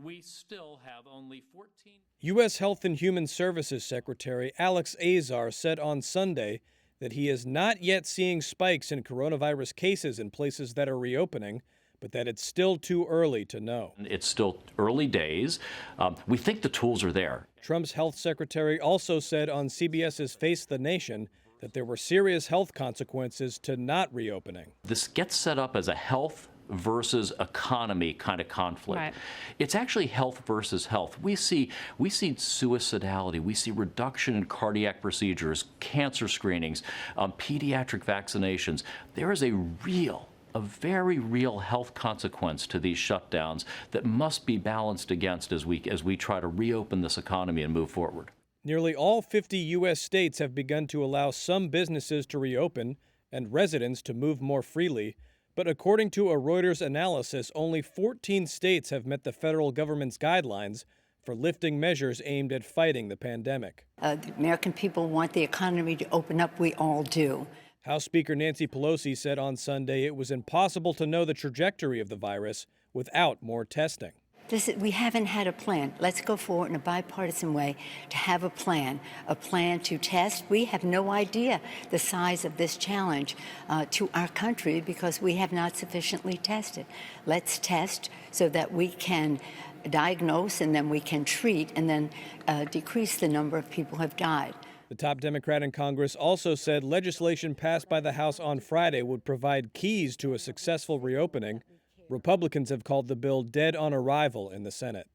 we still have only 14. U.S. Health and Human Services Secretary Alex Azar said on Sunday that he is not yet seeing spikes in coronavirus cases in places that are reopening, but that it's still too early to know. It's still early days. We think the tools are there. Trump's health secretary also said on CBS's Face the Nation that there were serious health consequences to not reopening. This gets set up as a health versus economy kind of conflict. Right. It's actually health versus health. We see suicidality, we see reduction in cardiac procedures, cancer screenings, pediatric vaccinations. There is a very real health consequence to these shutdowns that must be balanced against as we try to reopen this economy and move forward. Nearly all 50 U.S. states have begun to allow some businesses to reopen and residents to move more freely. But according to a Reuters analysis, only 14 states have met the federal government's guidelines for lifting measures aimed at fighting the pandemic. The American people want the economy to open up. We all do. House Speaker Nancy Pelosi said on Sunday it was impossible to know the trajectory of the virus without more testing. We haven't had a plan. Let's go forward in a bipartisan way to have a plan to test. We have no idea the size of this challenge to our country because we have not sufficiently tested. Let's test so that we can diagnose and then we can treat and then decrease the number of people who have died. The top Democrat in Congress also said legislation passed by the House on Friday would provide keys to a successful reopening. Republicans have called the bill dead on arrival in the Senate.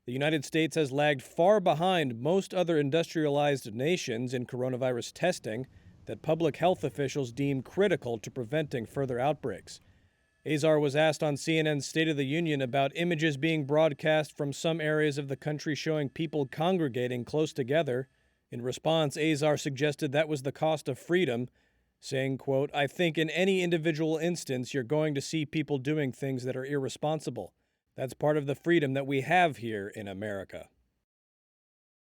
The United States has lagged far behind most other industrialized nations in coronavirus testing that public health officials deem critical to preventing further outbreaks. Azar was asked on CNN's State of the Union about images being broadcast from some areas of the country showing people congregating close together. In response, Azar suggested that was the cost of freedom, saying, quote, "I think in any individual instance, you're going to see people doing things that are irresponsible. That's part of the freedom that we have here in America."